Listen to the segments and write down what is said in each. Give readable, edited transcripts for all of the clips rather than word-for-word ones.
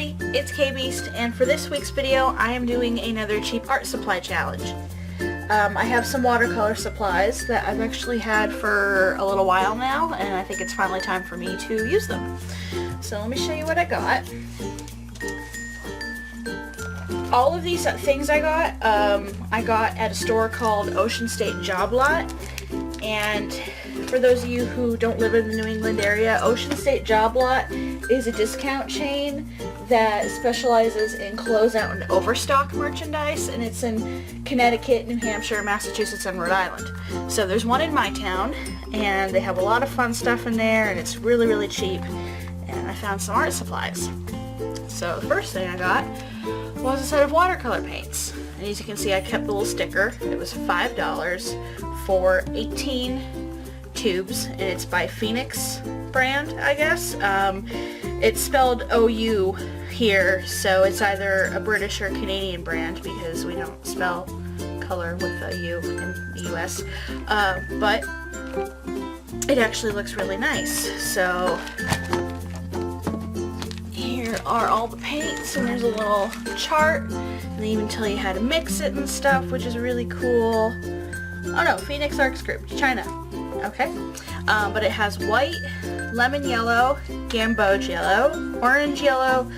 everybody, it's KayBeast, and for this week's video I am doing another cheap art supply challenge. I have some watercolor supplies that I've actually had for a little while now, and I think it's finally time for me to use them. So let me show you what I got. All of these things I got at a store called Ocean State Job Lot, and for those of you who don't live in the New England area, Ocean State Job Lot is a discount chain that specializes in closeout and overstock merchandise, and it's in Connecticut, New Hampshire, Massachusetts, and Rhode Island. So there's one in my town, and they have a lot of fun stuff in there, and it's really, really cheap, and I found some art supplies. So the first thing I got was a set of watercolor paints, and as you can see I kept the little sticker. It was $5 for 18 tubes, and it's by Phoenix brand, I guess. It's spelled OU here, so it's either a British or Canadian brand because we don't spell color with a U in the US, but it actually looks really nice. So here are all the paints, and there's a little chart, and they even tell you how to mix it and stuff, which is really cool. Oh no, Phoenix Arts Group, China. Okay, but it has white, lemon yellow, gamboge yellow, orange yellow,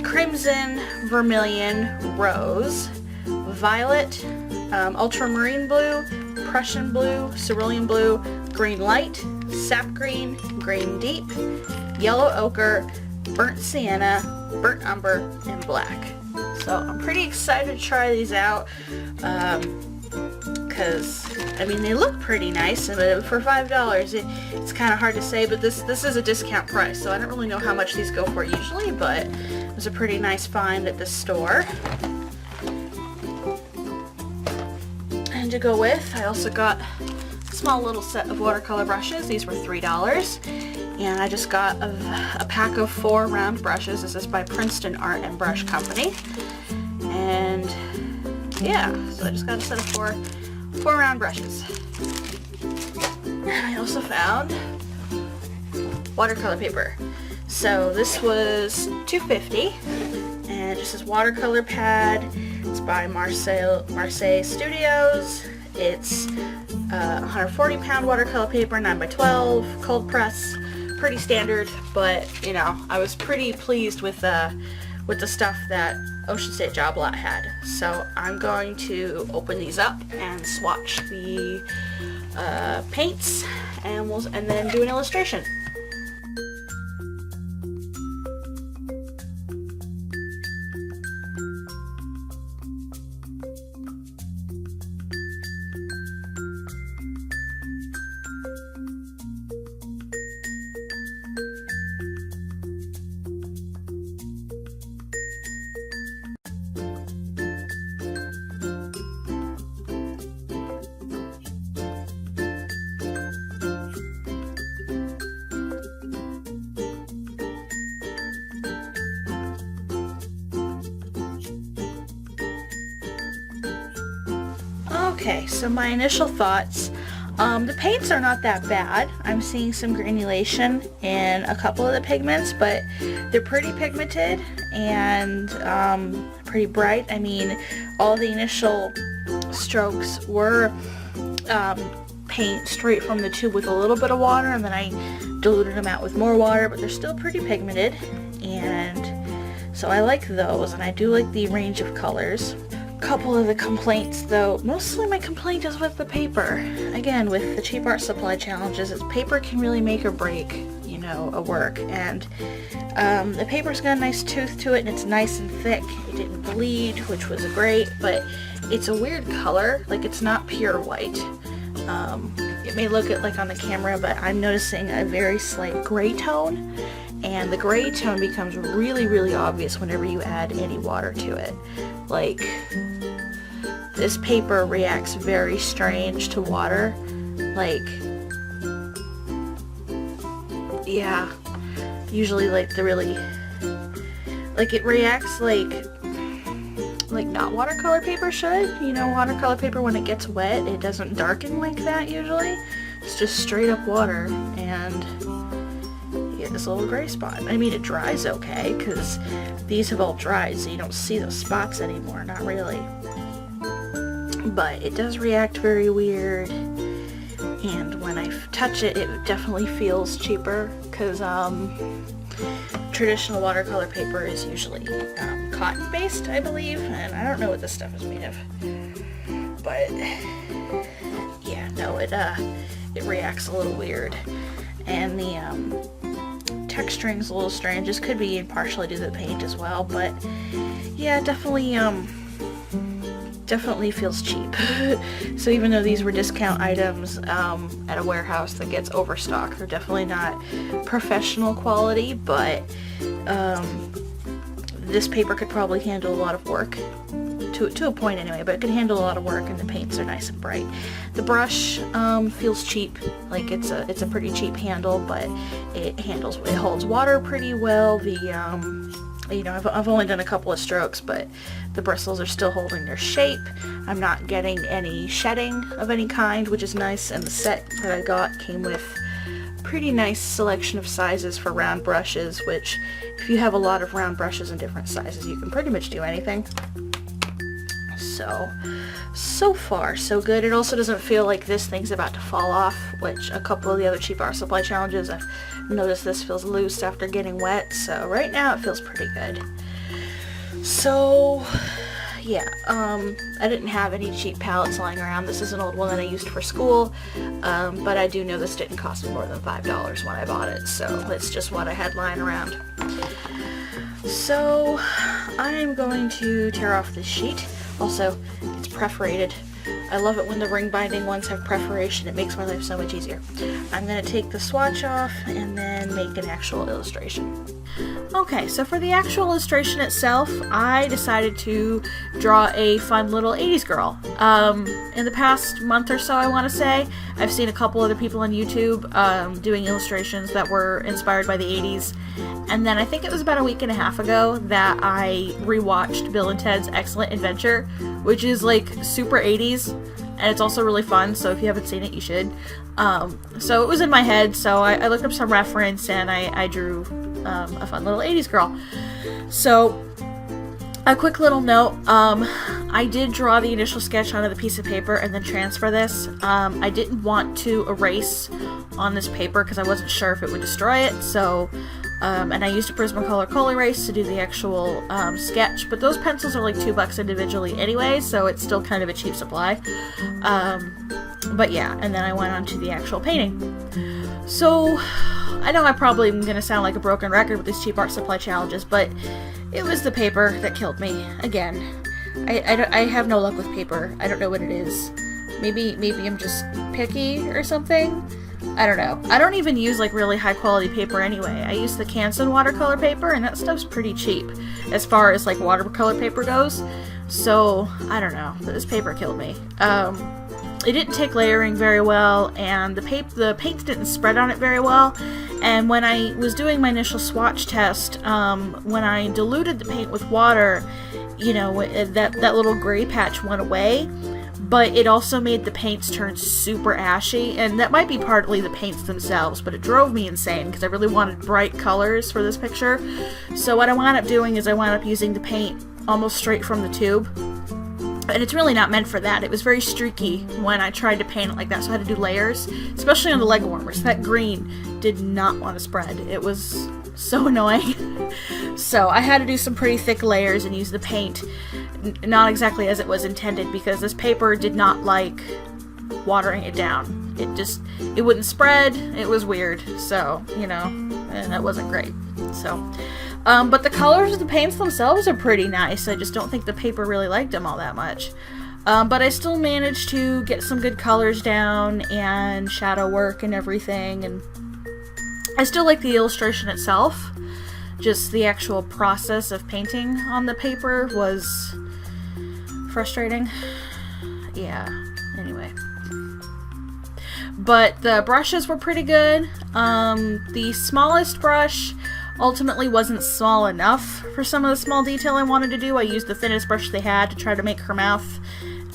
crimson, vermilion, rose, violet, ultramarine blue, Prussian blue, cerulean blue, green light, sap green, green deep, yellow ochre, burnt sienna, burnt umber, and black. So I'm pretty excited to try these out, because I mean they look pretty nice, but for $5 it's kind of hard to say, but this is a discount price, so I don't really know how much these go for usually, but it was a pretty nice find at the store. And to go with, I also got a small little set of watercolor brushes. These were $3, and I just got a pack of 4 round brushes. This is by Princeton Art and Brush Company, and yeah, so I just got a set of 4 round brushes. And I also found watercolor paper. So this was $2.50, and it just says watercolor pad. It's by Marseilles Studios. It's 140 pound watercolor paper, 9x12, cold press, pretty standard, but you know, I was pretty pleased with the stuff that Ocean State Job Lot had. So I'm going to open these up and swatch the paints, and then do an illustration. Okay, so my initial thoughts, the paints are not that bad. I'm seeing some granulation in a couple of the pigments, but they're pretty pigmented and pretty bright. I mean, all the initial strokes were paint straight from the tube with a little bit of water, and then I diluted them out with more water, but they're still pretty pigmented, and so I like those, and I do like the range of colors. Couple of the complaints though, mostly my complaint is with the paper. Again, with the cheap art supply challenges, paper can really make or break, you know, a work, and the paper's got a nice tooth to it, and it's nice and thick. It didn't bleed, which was great, but it's a weird color, like it's not pure white. It may look like on the camera, but I'm noticing a very slight gray tone, and the gray tone becomes really, really obvious whenever you add any water to it. Like, this paper reacts very strange to water. Like, yeah, usually like the really, like it reacts like not watercolor paper should. You know, watercolor paper when it gets wet, it doesn't darken like that usually. It's just straight up water, and get this little gray spot. I mean, it dries okay, because these have all dried, so you don't see those spots anymore, not really. But it does react very weird, and when I touch it, it definitely feels cheaper, because traditional watercolor paper is usually cotton-based, I believe, and I don't know what this stuff is made of. But yeah, no, it reacts a little weird, and the texturing's a little strange. This could be partially due to the paint as well, but yeah, definitely feels cheap. So even though these were discount items at a warehouse that gets overstocked, they're definitely not professional quality, but this paper could probably handle a lot of work. To a point anyway, but it can handle a lot of work, and the paints are nice and bright. The brush feels cheap, like it's a pretty cheap handle, but it holds water pretty well. The you know, I've only done a couple of strokes, but the bristles are still holding their shape. I'm not getting any shedding of any kind, which is nice, and the set that I got came with pretty nice selection of sizes for round brushes, which if you have a lot of round brushes in different sizes, you can pretty much do anything. So far, so good. It also doesn't feel like this thing's about to fall off, which a couple of the other cheap art supply challenges, I've noticed this feels loose after getting wet, so right now it feels pretty good. So, yeah, I didn't have any cheap palettes lying around. This is an old one that I used for school, but I do know this didn't cost me more than $5 when I bought it, so it's just what I had lying around. So, I'm going to tear off this sheet. Also, it's perforated. I love it when the ring binding ones have perforation. It makes my life so much easier. I'm going to take the swatch off and then make an actual illustration. Okay, so for the actual illustration itself, I decided to draw a fun little 80s girl. In the past month or so, I want to say, I've seen a couple other people on YouTube doing illustrations that were inspired by the 80s. And then I think it was about a week and a half ago that I rewatched Bill and Ted's Excellent Adventure, which is like super 80s, and it's also really fun, so if you haven't seen it, you should. So it was in my head, so I looked up some reference, and I drew a fun little 80s girl. So, a quick little note, I did draw the initial sketch onto the piece of paper and then transfer this. I didn't want to erase on this paper because I wasn't sure if it would destroy it, so and I used a Prismacolor col-erase to do the actual sketch, but those pencils are like $2 individually anyway, so it's still kind of a cheap supply. But yeah, and then I went on to the actual painting. So, I know I probably am going to sound like a broken record with these cheap art supply challenges, but it was the paper that killed me. Again, I have no luck with paper. I don't know what it is. Maybe I'm just picky or something. I don't know. I don't even use like really high quality paper anyway. I use the Canson watercolor paper, and that stuff's pretty cheap as far as like watercolor paper goes. So, I don't know. This paper killed me. It didn't take layering very well, and the paint didn't spread on it very well. And when I was doing my initial swatch test, when I diluted the paint with water, you know, that little gray patch went away, but it also made the paints turn super ashy, and that might be partly the paints themselves, but it drove me insane because I really wanted bright colors for this picture. So what I wound up doing is I wound up using the paint almost straight from the tube. And it's really not meant for that. It was very streaky when I tried to paint it like that, so I had to do layers, especially on the leg warmers. That green did not want to spread. It was so annoying. So I had to do some pretty thick layers and use the paint not exactly as it was intended, because this paper did not like watering it down. It wouldn't spread. It was weird. So, you know, and that wasn't great. So, but the colors of the paints themselves are pretty nice. I just don't think the paper really liked them all that much. But I still managed to get some good colors down and shadow work and everything. And I still like the illustration itself. Just the actual process of painting on the paper was frustrating. Yeah, anyway. But the brushes were pretty good. The smallest brush ultimately wasn't small enough for some of the small detail I wanted to do. I used the thinnest brush they had to try to make her mouth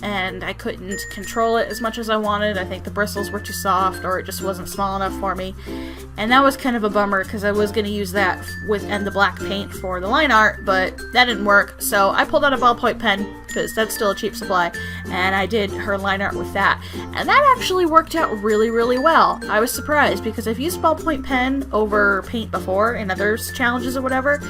and I couldn't control it as much as I wanted. I think the bristles were too soft, or it just wasn't small enough for me. And that was kind of a bummer, because I was going to use that and the black paint for the line art, but that didn't work. So I pulled out a ballpoint pen, because that's still a cheap supply, and I did her line art with that. And that actually worked out really, really well. I was surprised, because I've used ballpoint pen over paint before in other challenges or whatever,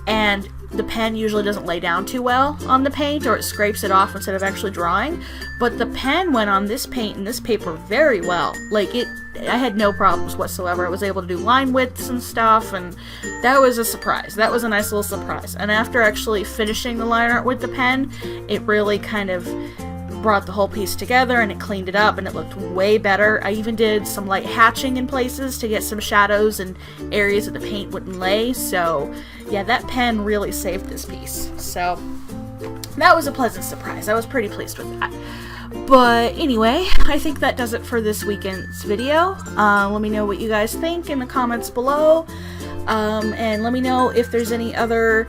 and the pen usually doesn't lay down too well on the paint, or it scrapes it off instead of actually drawing. But the pen went on this paint and this paper very well. Like, I had no problems whatsoever. I was able to do line widths and stuff, and that was a surprise. That was a nice little surprise. And after actually finishing the line art with the pen, it really kind of brought the whole piece together, and it cleaned it up, and it looked way better. I even did some light hatching in places to get some shadows and areas that the paint wouldn't lay. So yeah, that pen really saved this piece. So that was a pleasant surprise. I was pretty pleased with that. But anyway, I think that does it for this weekend's video. Let me know what you guys think in the comments below, and let me know if there's any other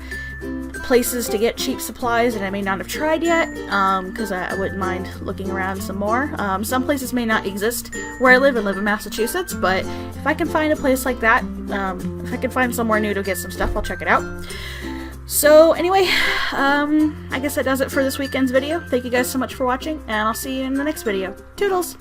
places to get cheap supplies that I may not have tried yet, because I wouldn't mind looking around some more. Some places may not exist where I live in Massachusetts, but if I can find a place like that, if I can find somewhere new to get some stuff, I'll check it out. So anyway, I guess that does it for this weekend's video. Thank you guys so much for watching, and I'll see you in the next video. Toodles!